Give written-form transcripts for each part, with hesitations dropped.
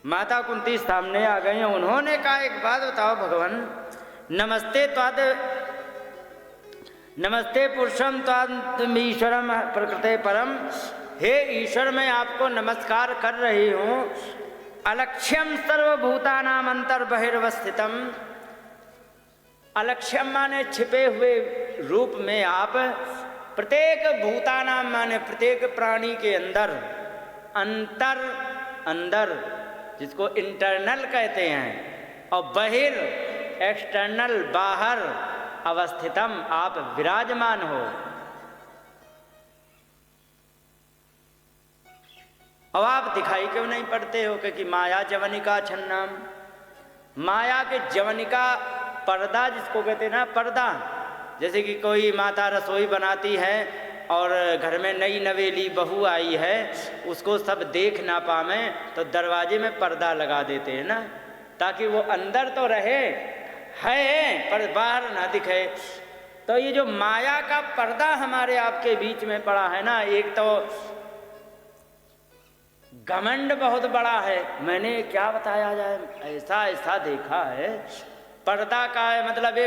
माता कुंती सामने आ गई। उन्होंने कहा एक बात बताओ भगवान, नमस्ते पुरुषम त्वाद ईश्वरम प्रकृते परम। हे ईश्वर, मैं आपको नमस्कार कर रही हूँ। अलक्ष्यम सर्वभूतानाम अंतर बहिर्वस्थितम। अलक्ष्यम माने छिपे हुए रूप में आप प्रत्येक भूतानाम माने प्रत्येक प्राणी के अंदर, अंतर अंदर जिसको इंटरनल कहते हैं, और बहिर एक्सटर्नल बाहर अवस्थितम आप विराजमान हो। अब आप दिखाई क्यों नहीं पड़ते हो? क्योंकि माया जवनिका छन्नाम, माया के जवनिका पर्दा जिसको कहते हैं ना, पर्दा। जैसे कि कोई माता रसोई बनाती है और घर में नई नवेली बहू आई है, उसको सब देख ना पावे तो दरवाजे में पर्दा लगा देते हैं ना, ताकि वो अंदर तो रहे है पर बाहर ना दिखे। तो ये जो माया का पर्दा हमारे आपके बीच में पड़ा है ना, एक तो घमंड बहुत बड़ा है। मैंने क्या बताया जाए, ऐसा ऐसा देखा है। पर्दा का है मतलब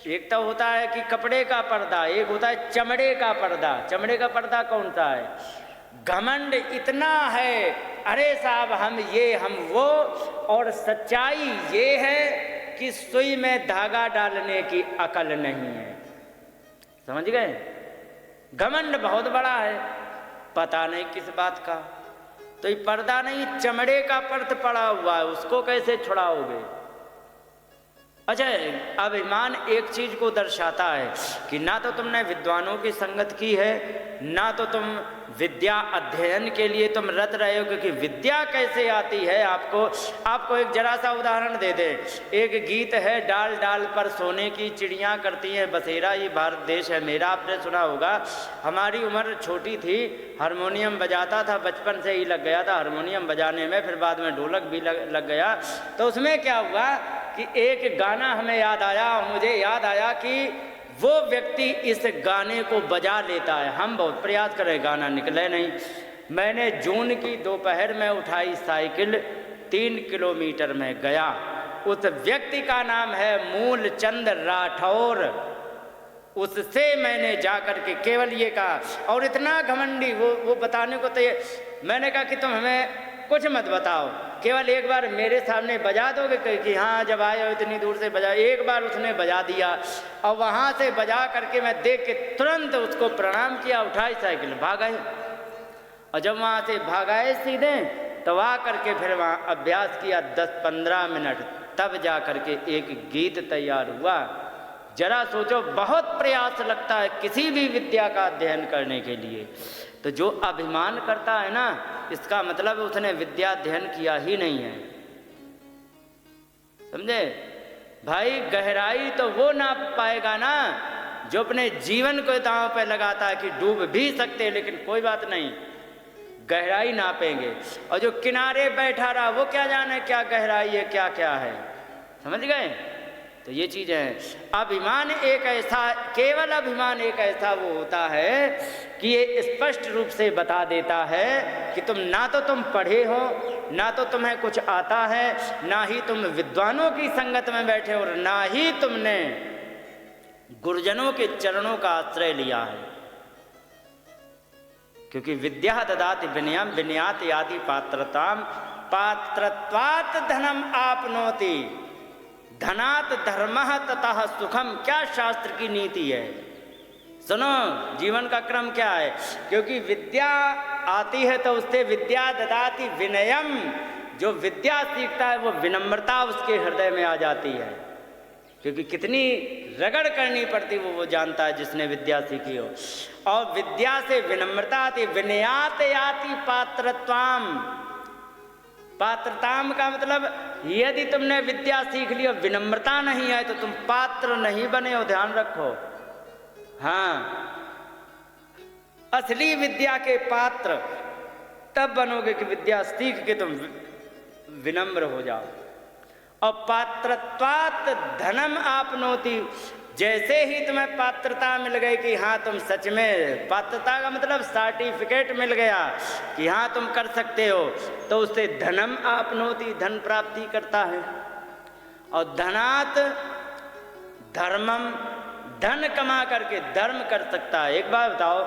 एक तो होता है कि कपड़े का पर्दा, एक होता है चमड़े का पर्दा। चमड़े का पर्दा कौन सा है? घमंड इतना है, अरे साहब हम ये हम वो। और सच्चाई ये है कि सुई में धागा डालने की अकल नहीं है। समझ गए? घमंड बहुत बड़ा है, पता नहीं किस बात का। तो ये पर्दा नहीं, चमड़े का पर्दा पड़ा हुआ है, उसको कैसे छुड़ाओगे? अच्छा, अभिमान एक चीज को दर्शाता है कि ना तो तुमने विद्वानों की संगत की है, ना तो तुम विद्या अध्ययन के लिए तुम रत रहे हो। क्योंकि विद्या कैसे आती है आपको एक जरा सा उदाहरण दे दे। एक गीत है, डाल डाल पर सोने की चिड़ियाँ करती हैं बसेरा, ये भारत देश है मेरा। आपने सुना होगा। हमारी उम्र छोटी थी, हारमोनियम बजाता था, बचपन से ही लग गया था हारमोनियम बजाने में, फिर बाद में ढोलक भी लग गया। तो उसमें क्या हुआ कि एक गाना हमें याद आया, मुझे याद आया कि वो व्यक्ति इस गाने को बजा लेता है। हम बहुत प्रयास करें, गाना निकले नहीं। मैंने जून की दोपहर में उठाई साइकिल, 3 किलोमीटर में गया। उस व्यक्ति का नाम है मूलचंद राठौर। उससे मैंने जाकर के केवल ये कहा, और इतना घमंडी वो बताने को तैयार। मैंने कहा कि तुम हमें कुछ मत बताओ, केवल एक बार मेरे सामने बजा दोगे? कि हाँ, जब आए हो इतनी दूर से बजा। एक बार उसने बजा दिया और वहाँ से बजा करके मैं देख के तुरंत उसको प्रणाम किया, उठाई साइकिल, भाग आए। और जब वहाँ से भाग आए सीधे, तो आ करके फिर वहाँ अभ्यास किया 10-15 मिनट, तब जा करके एक गीत तैयार हुआ। जरा सोचो, बहुत प्रयास लगता है किसी भी विद्या का अध्ययन करने के लिए। तो जो अभिमान करता है ना, इसका मतलब उसने विद्या अध्ययन किया ही नहीं है। समझे भाई? गहराई तो वो नाप पाएगा ना जो अपने जीवन को दांव पे लगाता है कि डूब भी सकते, लेकिन कोई बात नहीं, गहराई नापेंगे। और जो किनारे बैठा रहा, वो क्या जाने क्या गहराई है, क्या क्या है। समझ गए? तो ये चीज है। अभिमान एक ऐसा, केवल अभिमान एक ऐसा वो होता है कि ये स्पष्ट रूप से बता देता है कि ना तो तुम पढ़े हो, ना तो तुम्हें कुछ आता है, ना ही तुम विद्वानों की संगत में बैठे हो, और ना ही तुमने गुरुजनों के चरणों का आश्रय लिया है। क्योंकि विद्या ददाति विनयम विनयात याति पात्रताम पात्रत्वात् धनम आपनोति धनात धर्मः ततः सुखम। क्या शास्त्र की नीति है? सुनो, जीवन का क्रम क्या है? क्योंकि विद्या आती है तो उससे विद्या ददाति विनयम। जो विद्या सीखता है वो विनम्रता उसके हृदय में आ जाती है। क्योंकि कितनी रगड़ करनी पड़ती वो जानता है जिसने विद्या सीखी हो। और विद्या से विनम्रता आती, विनयात याति पात्रत्वाम। पात्रताम का मतलब, यदि तुमने विद्या सीख ली और विनम्रता नहीं आए तो तुम पात्र नहीं बने हो, ध्यान रखो। हाँ, असली विद्या के पात्र तब बनोगे कि विद्या सीख के तुम विनम्र हो जाओ। और पात्रत्वात् धनम आपनोति, जैसे ही तुम्हें पात्रता मिल गई कि हाँ तुम सच में, पात्रता का मतलब सर्टिफिकेट मिल गया कि हाँ तुम कर सकते हो, तो उससे धनम आपनोति, धन प्राप्ति करता है। और धनात धर्मम, धन कमा करके धर्म कर सकता है। एक बात बताओ,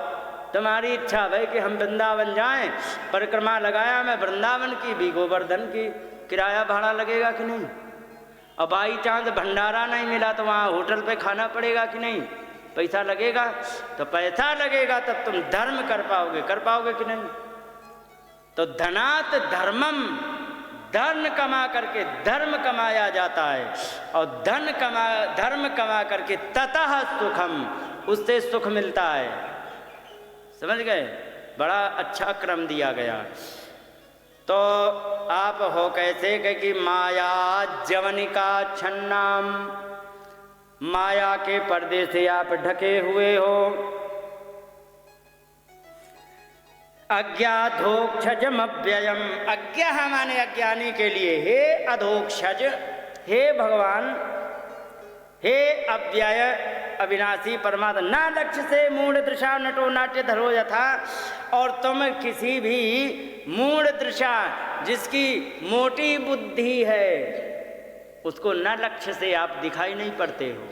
तुम्हारी इच्छा भाई कि हम वृंदावन जाएं, परिक्रमा लगाया मैं वृंदावन की भी गोवर्धन की, किराया भाड़ा लगेगा कि नहीं? और बाई चांस भंडारा नहीं मिला तो वहाँ होटल पे खाना पड़ेगा कि नहीं? पैसा लगेगा। तो पैसा लगेगा तब तुम धर्म कर पाओगे कि नहीं? तो धनात धर्मम, धन कमा करके धर्म कमाया जाता है, और धर्म कमा करके ततः सुखम, उससे सुख मिलता है। समझ गए? बड़ा अच्छा क्रम दिया गया। तो आप हो कैसे कि माया जवनिका छन्नाम, माया के पर्दे से आप ढके हुए हो। अज्ञाधोक्षजम अव्ययम, अज्ञा माने अज्ञानी के लिए, हे अधोक्षज, हे भगवान, हे अव्यय अविनाशी परमात्मा, ना लक्ष्य से मूढ़ दृशा नटो नाट्य धरो यथा। और तुम किसी भी मूढ़ दृशा, जिसकी मोटी बुद्धि है, उसको न लक्ष्य से आप दिखाई नहीं पड़ते हो।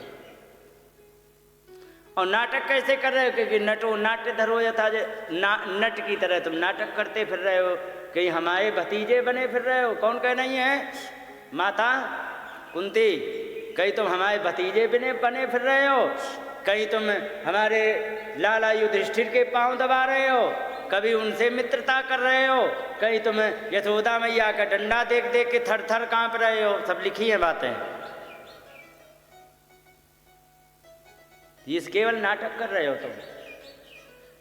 और नाटक कैसे कर रहे हो? क्योंकि नटो नाट्य धरो यथा, नट की तरह तुम नाटक करते फिर रहे हो। कहीं हमारे भतीजे बने फिर रहे हो, कौन कह नहीं है? माता कुंती, कहीं तुम हमारे भतीजे बने फिर रहे हो, कहीं तुम हमारे लाला युधिष्ठिर के पांव दबा रहे हो, कभी उनसे मित्रता कर रहे हो, कहीं तुम यशोदा मैया का डंडा देख देख के थर थर कांप रहे हो। सब लिखी है बातें। ये केवल नाटक कर रहे हो तुम।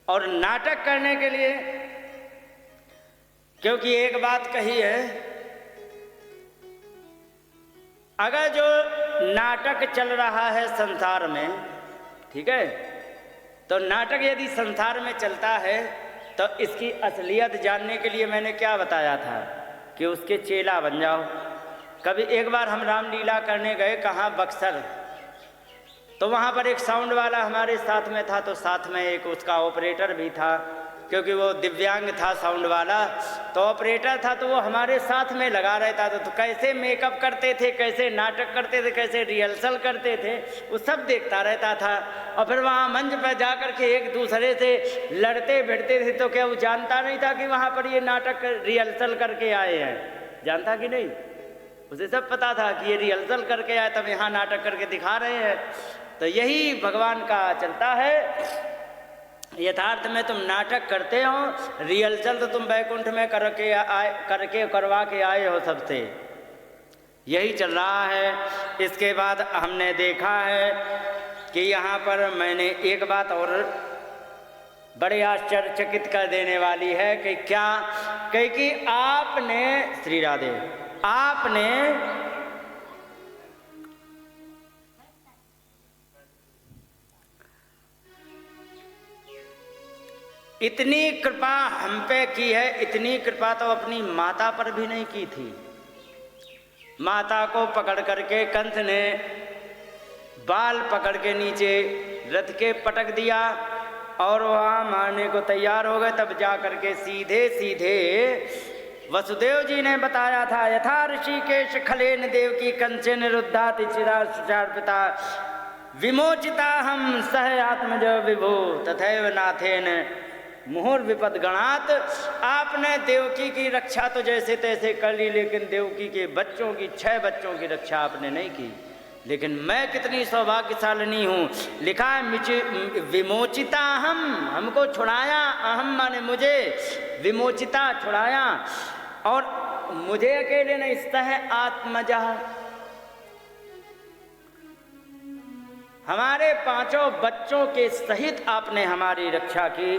और नाटक करने के लिए, क्योंकि एक बात कही है, अगर जो नाटक चल रहा है संसार में, ठीक है, तो नाटक यदि संसार में चलता है तो इसकी असलियत जानने के लिए मैंने क्या बताया था कि उसके चेला बन जाओ। कभी एक बार हम रामलीला करने गए, कहाँ, बक्सर, तो वहाँ पर एक साउंड वाला हमारे साथ में था, तो साथ में एक उसका ऑपरेटर भी था, क्योंकि वो दिव्यांग था साउंड वाला, तो ऑपरेटर था, तो वो हमारे साथ में लगा रहता था। तो कैसे मेकअप करते थे, कैसे नाटक करते थे, कैसे रिहर्सल करते थे, वो सब देखता रहता था। और फिर वहाँ मंच पर जा कर के एक दूसरे से लड़ते भिड़ते थे, तो क्या वो जानता नहीं था कि वहाँ पर ये नाटक रिहर्सल करके आए हैं? जानता कि नहीं? उसे सब पता था कि ये रिहर्सल करके आए, तब यहाँ नाटक करके दिखा रहे हैं। तो यही भगवान का चलता है। यथार्थ में तुम नाटक करते हो, रिहर्सल तो तुम वैकुंठ में करवा के आए हो सबसे। यही चल रहा है। इसके बाद हमने देखा है कि यहाँ पर मैंने एक बात और बड़े आश्चर्यचकित कर देने वाली है कि क्या, कि आपने, श्री राधे, आपने इतनी कृपा हम पे की है, इतनी कृपा तो अपनी माता पर भी नहीं की थी। माता को पकड़ करके कंस ने बाल पकड़ के नीचे रथ के पटक दिया और वहाँ मारने को तैयार हो गए। तब जा करके सीधे सीधे वसुदेव जी ने बताया था, यथा ऋषिकेश खलेन देव की कंसे निरुद्धाति चिरा सुचार पिता विमोचिता हम सह आत्मज विभो तथैव नाथेन मुहुर विपद गणात। आपने देवकी की रक्षा तो जैसे तैसे कर ली, लेकिन देवकी के बच्चों की, 6 बच्चों की रक्षा आपने नहीं की। लेकिन मैं कितनी सौभाग्यशालिनी हूँ। लिखा है विमोचिता हमको छुड़ाया, अहम माने मुझे, विमोचिता छुड़ाया, और मुझे अकेले नहीं, सह आत्मजा, हमारे 5 बच्चों के सहित आपने हमारी रक्षा की।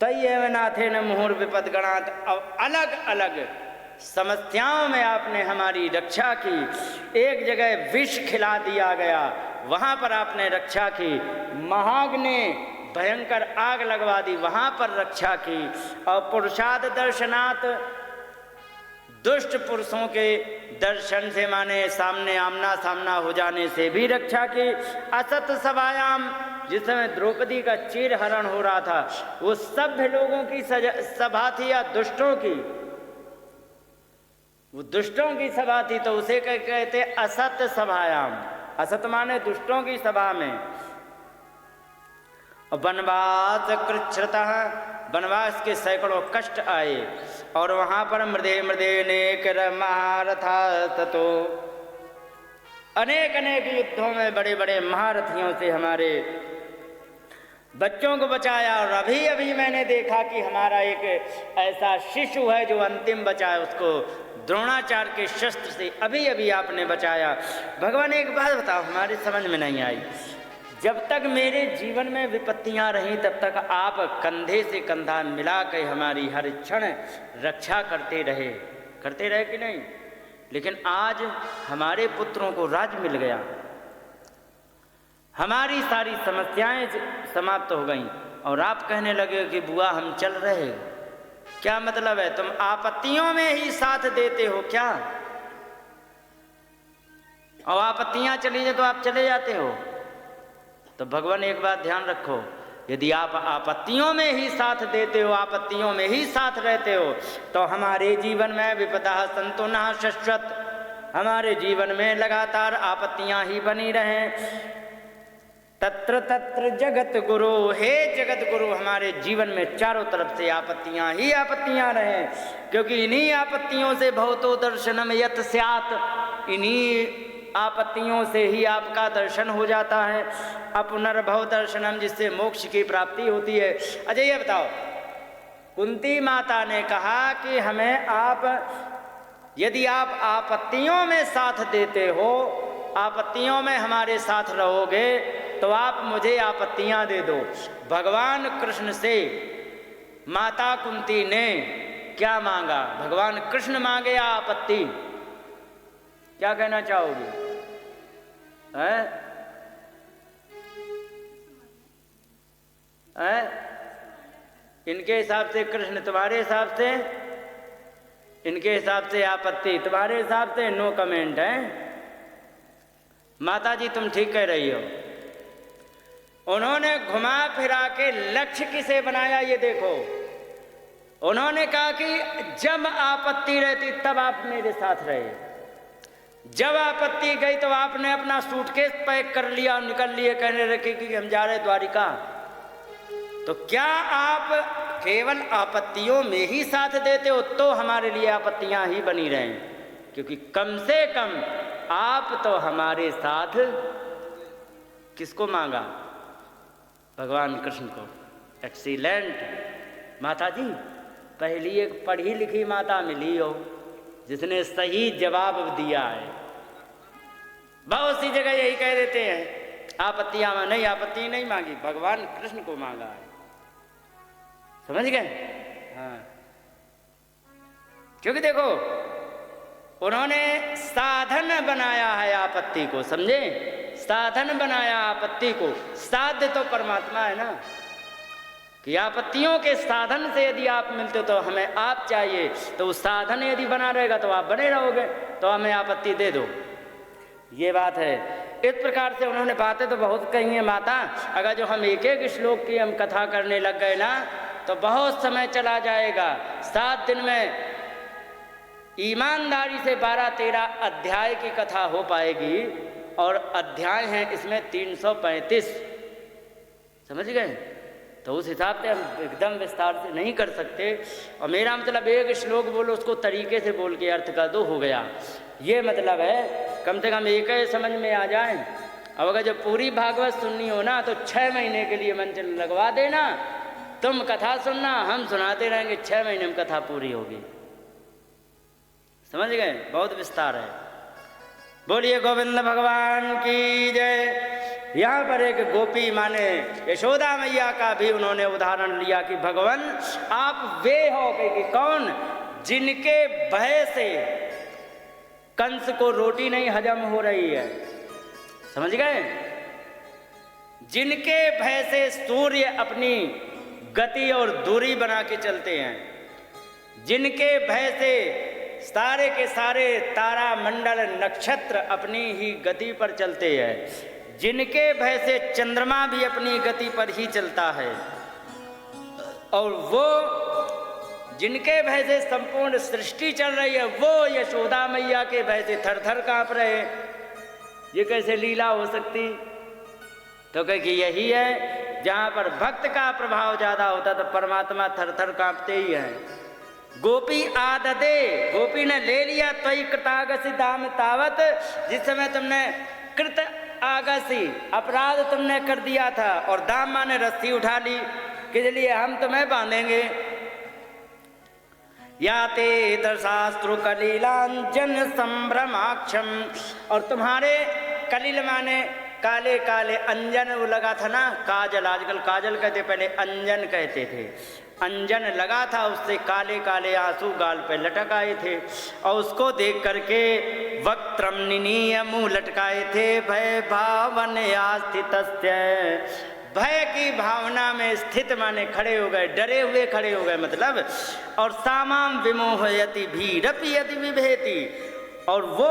तय्यव नाथे न मुहुर विपद गणात। अब अलग अलग समस्याओं में आपने हमारी रक्षा की। एक जगह विष खिला दिया गया, वहाँ पर आपने रक्षा की। महाग ने भयंकर आग लगवा दी, वहाँ पर रक्षा की। और पुरुषाद दर्शनात् दुष्ट पुरुषों के दर्शन से, माने सामने आमना सामना हो जाने से भी रक्षा की। असत सभायाम, जिस समय द्रौपदी का चीर हरण हो रहा था, वो सभ्य लोगों की सभा थी या दुष्टों की? वो दुष्टों की सभा थी, तो उसे कहते असत सभायाम। असत माने दुष्टों की सभा में। और वनवास कृच्छ्रतः, वनवास के सैकड़ों कष्ट आए, और वहां पर मृदे मृदे नेक महारथा ततो, अनेक अनेक युद्धों में बड़े बड़े महारथियों से हमारे बच्चों को बचाया। और अभी अभी मैंने देखा कि हमारा एक ऐसा शिशु है जो अंतिम बचा है, उसको द्रोणाचार्य के शस्त्र से अभी अभी आपने बचाया। भगवान एक बात बताओ, हमारी समझ में नहीं आई, जब तक मेरे जीवन में विपत्तियां रहीं तब तक आप कंधे से कंधा मिला के हमारी हर क्षण रक्षा करते रहे कि नहीं? लेकिन आज हमारे पुत्रों को राज मिल गया, हमारी सारी समस्याएं समाप्त हो गईं, और आप कहने लगे कि बुआ हम चल रहे। क्या मतलब है? तुम आपत्तियों में ही साथ देते हो क्या? और आपत्तियां चली जाए तो आप चले जाते हो। तो भगवान एक बात ध्यान रखो, यदि आप आपत्तियों में ही साथ देते हो, आपत्तियों में ही साथ रहते हो, तो हमारे जीवन में विपदा संतो न शाश्वत, हमारे जीवन में लगातार आपत्तियां ही बनी रहें। तत्र तत्र जगत गुरु, हे जगत गुरु, हमारे जीवन में चारों तरफ से आपत्तियां ही आपत्तियां रहें, क्योंकि इन्हीं आपत्तियों से भवतो दर्शनम यत स्यात्, इन्हीं आपत्तियों से ही आपका दर्शन हो जाता है। अपुनर्भव दर्शनम, जिससे मोक्ष की प्राप्ति होती है। अच्छा ये बताओ, कुंती माता ने कहा कि हमें आप, यदि आप आपत्तियों में साथ देते हो, आपत्तियों में हमारे साथ रहोगे, तो आप मुझे आपत्तियां दे दो। भगवान कृष्ण से माता कुंती ने क्या मांगा? भगवान कृष्ण मांगे या आपत्ति? क्या कहना चाहोगे? इनके हिसाब से कृष्ण, तुम्हारे हिसाब से? इनके हिसाब से आपत्ति, तुम्हारे हिसाब से नो कमेंट है। माता जी तुम ठीक कह रही हो। उन्होंने घुमा फिरा के लक्ष्य किसे बनाया ये देखो। उन्होंने कहा कि जब आपत्ति रहती तब आप मेरे साथ रहे, जब आपत्ति गई तो आपने अपना सूटकेस पैक कर लिया और निकल लिए, कहने रखे कि हम जा रहे द्वारिका। तो क्या आप केवल आपत्तियों में ही साथ देते हो तो हमारे लिए आपत्तियां ही बनी रहें? क्योंकि कम से कम आप तो हमारे साथ, किसको मांगा? भगवान कृष्ण को। एक्सीलेंट माता जी, पहली एक पढ़ी लिखी माता मिली हो जिसने सही जवाब दिया है। बहुत सी जगह यही कह देते हैं आपत्तियां नहीं, आपत्ति नहीं मांगी, भगवान कृष्ण को मांगा है। समझ गए? हाँ, क्योंकि देखो उन्होंने साधन बनाया है आपत्ति को, समझे? साधन बनाया आपत्ति को। साध्य तो परमात्मा है ना, कि आपत्तियों के साधन से यदि आप मिलते हो तो हमें आप चाहिए, तो उस साधन यदि बना रहेगा तो आप बने रहोगे, तो हमें आपत्ति दे दो, ये बात है। इस प्रकार से उन्होंने बातें तो बहुत कही हैं माता। अगर जो हम एक एक श्लोक की हम कथा करने लग गए ना तो बहुत समय चला जाएगा। 7 दिन में ईमानदारी से 12-13 अध्याय की कथा हो पाएगी, और अध्याय हैं इसमें 335। समझ गए? तो उस हिसाब से हम एकदम विस्तार से नहीं कर सकते। और मेरा मतलब एक श्लोक बोलो उसको तरीके से बोल के अर्थ कर दो, हो गया। ये मतलब है कम से कम एक ही समझ में आ जाए। अब अगर जब पूरी भागवत सुननी हो ना तो 6 महीने के लिए मंच लगवा देना, तुम कथा सुनना, हम सुनाते रहेंगे, 6 महीने में कथा पूरी होगी। समझ गए? बहुत विस्तार है। बोलिए गोविंद भगवान की जय। यहाँ पर एक गोपी माने यशोदा मैया का भी उन्होंने उदाहरण लिया कि भगवान आप वे हो कि कौन, जिनके भय से कंस को रोटी नहीं हजम हो रही है। समझ गए? जिनके भय से सूर्य अपनी गति और दूरी बना के चलते हैं, जिनके भय से सारे के सारे तारा मंडल नक्षत्र अपनी ही गति पर चलते हैं, जिनके भय से चंद्रमा भी अपनी गति पर ही चलता है, और वो जिनके भय से संपूर्ण सृष्टि चल रही है, वो यशोदा मैया के भय से थर थर कांप रहे हैं। ये कैसे लीला हो सकती? तो कहे कि यही है, जहाँ पर भक्त का प्रभाव ज्यादा होता तो परमात्मा थर थर कांपते ही हैं। गोपी आददे, गोपी ने ले लिया त्वयि कृतागसि दाम तावत, जिस समय तुमने कृत आगसी अपराध तुमने कर दिया था, और दाम माने रस्सी उठा ली कि चलिए हम तुम्हें बांधेंगे। याते दशास्त्रु कलीलांजन संभ्रमाक्षम, और तुम्हारे कलील माने काले काले अंजन वो लगा था ना, काजल, आजकल काजल कहते, पहले अंजन कहते थे। अंजन लगा था, उससे काले काले आंसू गाल पे लटक आए थे, और उसको देख करके वक्त्रम निनीय मुंह लटकाए थे। भय भावन आस्थितस्य, भय की भावना में स्थित माने खड़े हो गए, डरे हुए खड़े हो गए मतलब। और सामाम विमोहयति भीरपि यदि विभेति, और वो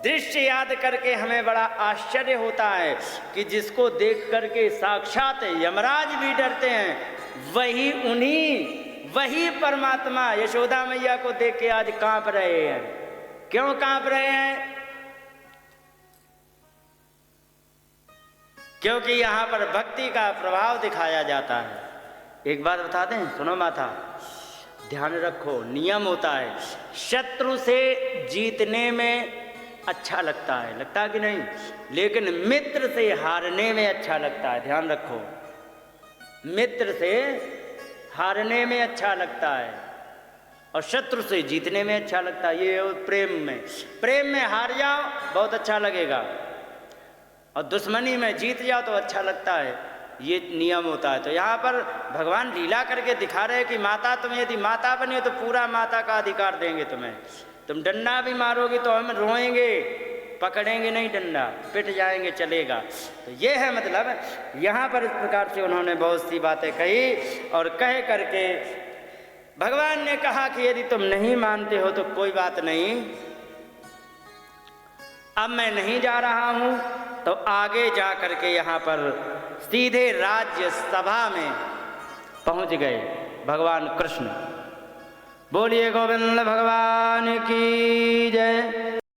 दृश्य याद करके हमें बड़ा आश्चर्य होता है कि जिसको देख करके साक्षात यमराज भी डरते हैं, वही परमात्मा यशोदा मैया को देख के आज कांप रहे हैं। क्यों कांप रहे हैं? क्योंकि यहाँ पर भक्ति का प्रभाव दिखाया जाता है। एक बात बता दें, सुनो माता, ध्यान रखो, नियम होता है, शत्रु से जीतने में अच्छा लगता है, लगता है कि नहीं, लेकिन मित्र से हारने में अच्छा लगता है। ध्यान रखो, मित्र से हारने में अच्छा लगता है और शत्रु से जीतने में अच्छा लगता है। ये प्रेम में हार जाओ बहुत अच्छा लगेगा, और दुश्मनी में जीत जाओ तो अच्छा लगता है। ये नियम होता है। तो यहाँ पर भगवान लीला करके दिखा रहे हैं कि माता, तुम यदि माता बनी हो तो पूरा माता का अधिकार देंगे तुम्हें। तुम डंडा भी मारोगे तो हम रोएंगे, पकड़ेंगे नहीं डंडा, पिट जाएंगे, चलेगा। तो ये है मतलब। यहाँ पर इस प्रकार से उन्होंने बहुत सी बातें कही, और कह करके भगवान ने कहा कि यदि तुम नहीं मानते हो तो कोई बात नहीं, अब मैं नहीं जा रहा हूँ। तो आगे जा करके यहाँ पर सीधे राज्य सभा में पहुँच गए भगवान कृष्ण। बोलिए गोविंद भगवान की जय।